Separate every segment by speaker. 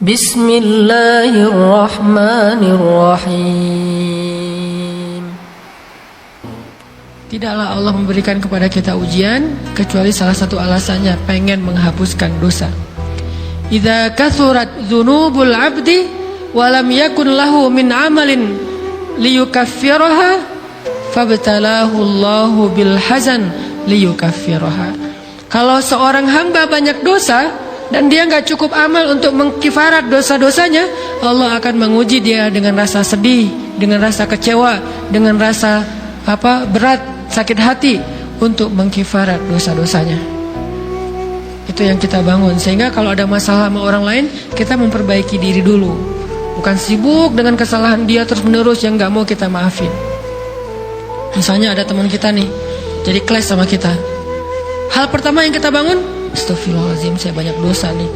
Speaker 1: Bismillahirrahmanirrahim. Tidaklah Allah memberikan kepada kita ujian kecuali salah satu alasannya pengen menghapuskan dosa. Idza kathurat dzunubul 'abdi wa lam yakun lahu min 'amalin liyukaffiraha fabtalahu Allahu bil hazan liyukaffiraha. Kalau seorang hamba banyak dosa dan dia nggak cukup amal untuk mengkifarat dosa-dosanya, Allah akan menguji dia dengan rasa sedih, dengan rasa kecewa, dengan rasa berat, sakit hati untuk mengkifarat dosa-dosanya. Itu yang kita bangun, sehingga kalau ada masalah sama orang lain, kita memperbaiki diri dulu, bukan sibuk dengan kesalahan dia terus menerus yang nggak mau kita maafin. Misalnya ada teman kita nih jadi clash sama kita, hal pertama yang kita bangun, astagfirullahaladzim, saya banyak dosa nih.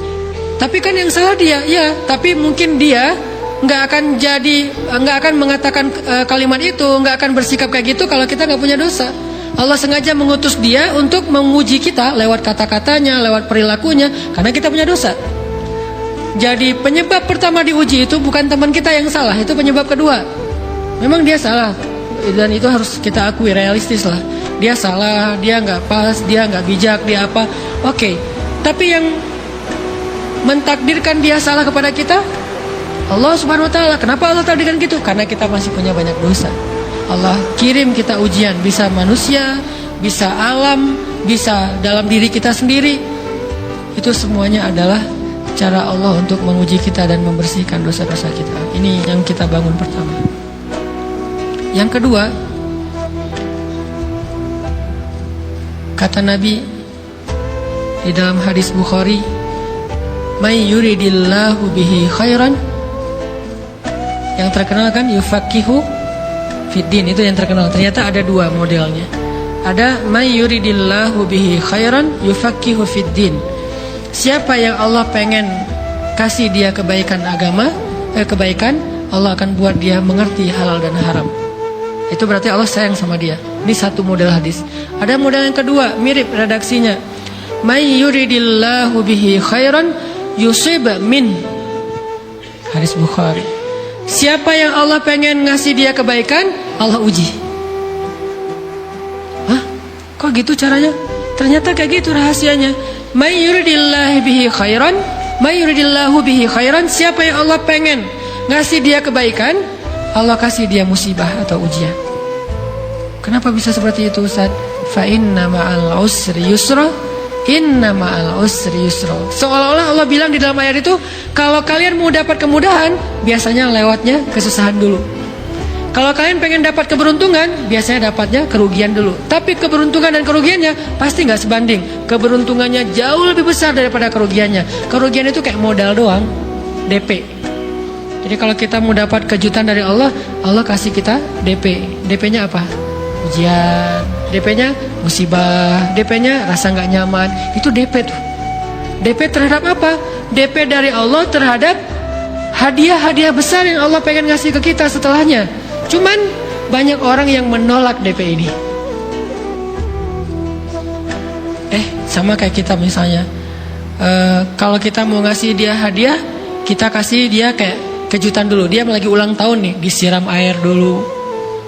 Speaker 1: Tapi kan yang salah dia, ya. Tapi mungkin dia nggak akan mengatakan kalimat itu, nggak akan bersikap kayak gitu kalau kita nggak punya dosa. Allah sengaja mengutus dia untuk menguji kita lewat kata-katanya, lewat perilakunya, karena kita punya dosa. Jadi penyebab pertama diuji itu bukan teman kita yang salah, itu penyebab kedua. Memang dia salah, dan itu harus kita akui, realistis lah. Dia salah, dia nggak pas, dia nggak bijak, dia apa? Oke. Tapi yang mentakdirkan dia salah kepada kita, Allah Subhanahu Wa Taala. Kenapa Allah takdirkan gitu? Karena kita masih punya banyak dosa. Allah kirim kita ujian, bisa manusia, bisa alam, bisa dalam diri kita sendiri. Itu semuanya adalah cara Allah untuk menguji kita dan membersihkan dosa-dosa kita. Ini yang kita bangun pertama. Yang kedua, kata Nabi di dalam hadis Bukhari, "May yuridillahu bihi khairan." Yang terkenal kan yufaqihu fiddin, itu yang terkenal. Ternyata ada dua modelnya. Ada may yuridillahu bihi khairan yufaqihu fiddin. Siapa yang Allah pengen kasih dia kebaikan agama, kebaikan, Allah akan buat dia mengerti halal dan haram. Itu berarti Allah sayang sama dia. Ini satu model hadis. Ada model yang kedua, mirip redaksinya. May yuridillahu bihi khairan yusib min. Hadis Bukhari. Siapa yang Allah pengen ngasih dia kebaikan, Allah uji. Hah? Kok gitu caranya? Ternyata kayak gitu rahasianya. May yuridillahu bihi khairan, may yuridillahu bihi khairan. Siapa yang Allah pengen ngasih dia kebaikan, Allah kasih dia musibah atau ujian. Kenapa bisa seperti itu, Ustaz? Fa inna ma'al usri yusra, inna ma'al usri yusra. Seolah-olah Allah bilang di dalam ayat itu, kalau kalian mau dapat kemudahan, biasanya lewatnya kesusahan dulu. Kalau kalian pengen dapat keberuntungan, biasanya dapatnya kerugian dulu. Tapi keberuntungan dan kerugiannya pasti nggak sebanding. Keberuntungannya jauh lebih besar daripada kerugiannya. Kerugian itu kayak modal doang, DP. Jadi kalau kita mau dapat kejutan dari Allah, Allah kasih kita DP. DP-nya apa? Ujian. DP-nya musibah. DP-nya rasa nggak nyaman. Itu DP tuh. DP terhadap apa? DP dari Allah terhadap hadiah-hadiah besar yang Allah pengen ngasih ke kita setelahnya. Cuman banyak orang yang menolak DP ini. Sama kayak kita misalnya. Kalau kita mau ngasih dia hadiah, kita kasih dia kayak kejutan dulu. Dia lagi ulang tahun nih, disiram air dulu.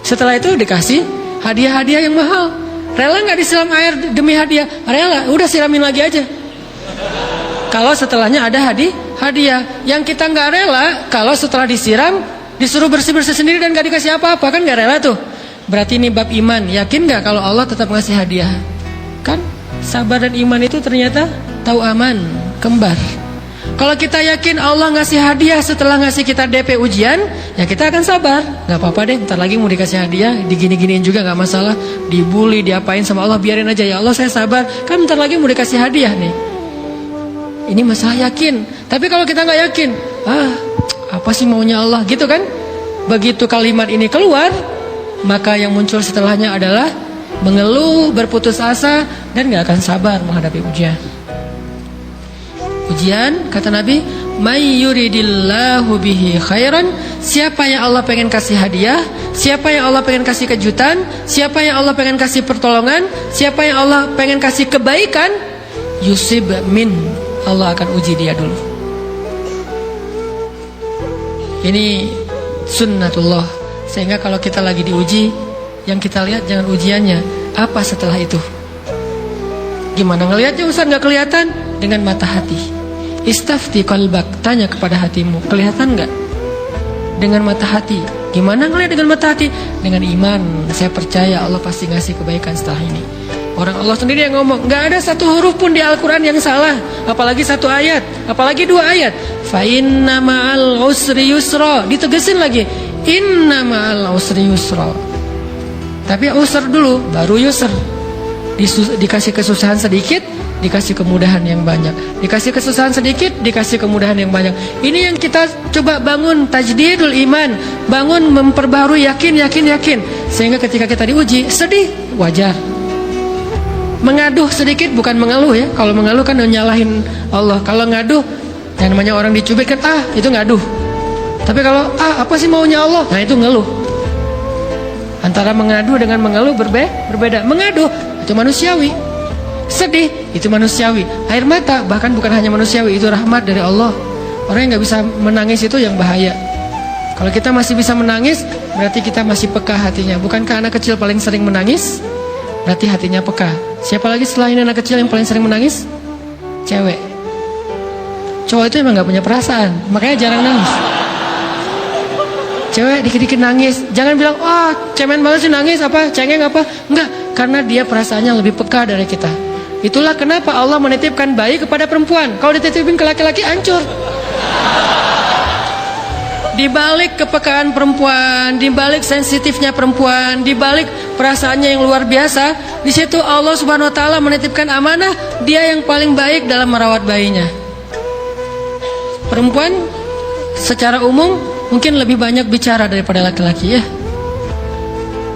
Speaker 1: Setelah itu dikasih hadiah-hadiah yang mahal. Rela nggak disiram air demi hadiah? Rela, udah siramin lagi aja. Kalau setelahnya ada hadiah. Yang kita nggak rela, kalau setelah disiram disuruh bersih-bersih sendiri dan nggak dikasih apa-apa, kan nggak rela tuh. Berarti ini bab iman. Yakin nggak kalau Allah tetap ngasih hadiah? Kan sabar dan iman itu ternyata tahu aman, kembar. Kalau kita yakin Allah ngasih hadiah setelah ngasih kita DP ujian, ya kita akan sabar. Gak apa-apa deh, ntar lagi mau dikasih hadiah, digini-giniin juga gak masalah. Dibully, diapain sama Allah, biarin aja. Ya Allah saya sabar, kan ntar lagi mau dikasih hadiah nih. Ini masalah yakin. Tapi kalau kita gak yakin, apa sih maunya Allah, gitu kan? Begitu kalimat ini keluar, maka yang muncul setelahnya adalah mengeluh, berputus asa, dan gak akan sabar menghadapi ujian. Ujian, kata Nabi, may yuridillahu bihi khairan. Siapa yang Allah pengen kasih hadiah, siapa yang Allah pengen kasih kejutan, siapa yang Allah pengen kasih pertolongan, siapa yang Allah pengen kasih kebaikan, yusib min, Allah akan uji dia dulu. Ini sunnatullah. Sehingga kalau kita lagi diuji, yang kita lihat jangan ujiannya, apa setelah itu. Gimana ngelihatnya Ustaz nggak kelihatan? Dengan mata hati. Istafti qalbak, tanya kepada hatimu, kelihatan nggak? Dengan mata hati. Gimana ngelihat dengan mata hati? Dengan iman. Saya percaya Allah pasti ngasih kebaikan setelah ini. Orang Allah sendiri yang ngomong, nggak ada satu huruf pun di Al-Quran yang salah, apalagi satu ayat, apalagi dua ayat. Fa inna ma'al usri yusra, ditegesin lagi, inna ma'al usri yusra. Tapi usr dulu, baru yusr. Dikasih kesusahan sedikit, dikasih kemudahan yang banyak. Dikasih kesusahan sedikit, dikasih kemudahan yang banyak. Ini yang kita coba bangun, tajdidul iman, bangun memperbarui yakin. Sehingga ketika kita diuji, sedih, wajar. Mengaduh sedikit, bukan mengeluh ya. Kalau mengeluh kan nyalahin Allah. Kalau ngaduh, yang namanya orang dicubit kan, itu ngaduh. Tapi kalau apa sih maunya Allah? Nah itu ngeluh. Antara mengadu dengan mengeluh berbeda. Mengaduh itu manusiawi. Sedih itu manusiawi. Air mata bahkan bukan hanya manusiawi, itu rahmat dari Allah. Orang yang nggak bisa menangis itu yang bahaya. Kalau kita masih bisa menangis, berarti kita masih peka hatinya. Bukankah anak kecil paling sering menangis? Berarti hatinya peka. Siapa lagi selain anak kecil yang paling sering menangis? Cewek. Cowok itu emang gak punya perasaan, makanya jarang nangis. Cewek dikit-dikit nangis, jangan bilang, cemen banget sih nangis, cengeng apa. Enggak, karena dia perasaannya lebih peka dari kita. Itulah kenapa Allah menitipkan bayi kepada perempuan. Kalau dititipin ke laki-laki, hancur. Di balik kepekaan perempuan, di balik sensitifnya perempuan, di balik perasaannya yang luar biasa, di situ Allah Subhanahu wa taala menitipkan amanah, dia yang paling baik dalam merawat bayinya. Perempuan secara umum mungkin lebih banyak bicara daripada laki-laki ya.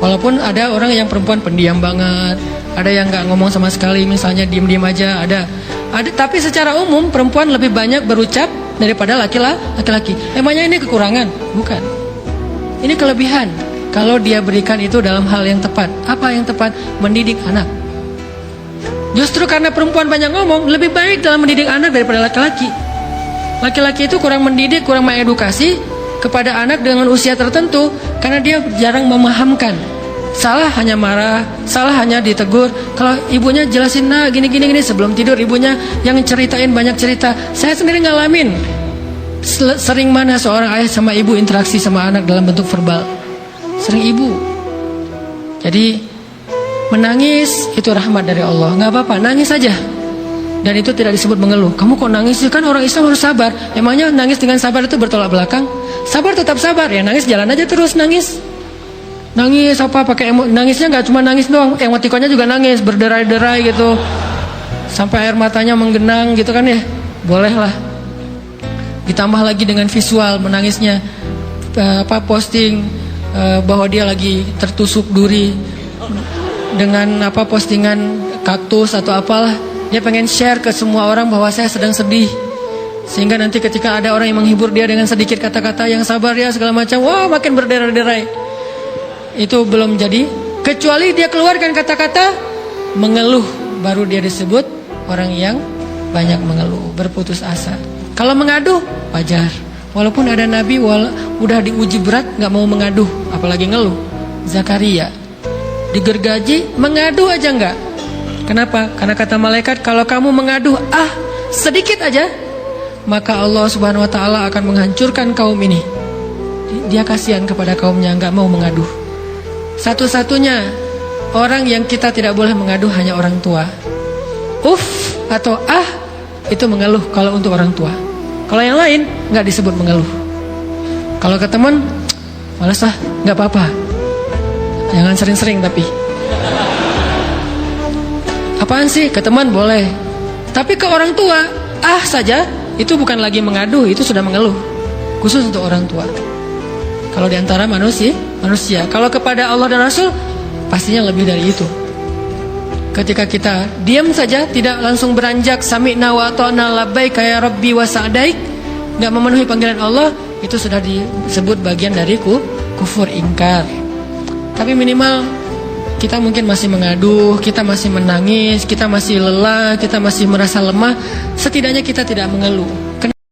Speaker 1: Walaupun ada orang yang perempuan pendiam banget, ada yang nggak ngomong sama sekali, misalnya diem-diem aja, ada. Tapi secara umum perempuan lebih banyak berucap daripada laki-laki. Emangnya ini kekurangan? Bukan. Ini kelebihan. Kalau dia berikan itu dalam hal yang tepat. Apa yang tepat? Mendidik anak. Justru karena perempuan banyak ngomong, lebih baik dalam mendidik anak daripada laki-laki. Laki-laki itu kurang mendidik, kurang mengedukasi kepada anak dengan usia tertentu, karena dia jarang memahamkan. Salah hanya marah, salah hanya ditegur. Kalau ibunya jelasin, gini sebelum tidur, ibunya yang ceritain banyak cerita. Saya sendiri ngalamin sering mana seorang ayah sama ibu interaksi sama anak dalam bentuk verbal. Sering ibu. Jadi menangis itu rahmat dari Allah. Nggak apa-apa, nangis saja. Dan itu tidak disebut mengeluh. Kamu kok nangis sih? Kan orang Islam harus sabar. Emangnya nangis dengan sabar itu bertolak belakang? Sabar tetap sabar ya, nangis jalan aja terus nangis. Nangis pakai nangisnya nggak cuma nangis doang, emotikonnya juga nangis, berderai-derai gitu, sampai air matanya menggenang gitu kan ya, bolehlah. Ditambah lagi dengan visual menangisnya, posting bahwa dia lagi tertusuk duri dengan postingan kaktus atau apalah, dia pengen share ke semua orang bahwa saya sedang sedih, sehingga nanti ketika ada orang yang menghibur dia dengan sedikit kata-kata yang sabar ya segala macam, makin berderai-derai. Itu belum jadi, kecuali dia keluarkan kata-kata mengeluh, baru dia disebut orang yang banyak mengeluh, berputus asa. Kalau mengaduh wajar, walaupun ada nabi udah diuji berat nggak mau mengaduh, apalagi ngeluh. Zakaria digergaji, mengadu aja nggak. Kenapa? Karena kata malaikat, kalau kamu mengaduh sedikit aja, maka Allah Subhanahu wa taala akan menghancurkan kaum ini. Dia kasihan kepada kaumnya, nggak mau mengaduh. Satu-satunya orang yang kita tidak boleh mengaduh hanya orang tua. Atau itu mengeluh kalau untuk orang tua. Kalau yang lain nggak disebut mengeluh. Kalau ke teman, malas nggak apa-apa. Jangan sering-sering tapi. Apaan sih? Ke teman boleh. Tapi ke orang tua, saja, itu bukan lagi mengadu, itu sudah mengeluh. Khusus untuk orang tua. Kalau diantara manusia. Kalau kepada Allah dan Rasul, pastinya lebih dari itu. Ketika kita diam saja, tidak langsung beranjak sami'na wa ata'na labbaik ya rabbi wa sa'daik, nggak memenuhi panggilan Allah, itu sudah disebut bagian dari kufur ingkar. Tapi minimal kita mungkin masih mengaduh, kita masih menangis, kita masih lelah, kita masih merasa lemah. Setidaknya kita tidak mengeluh.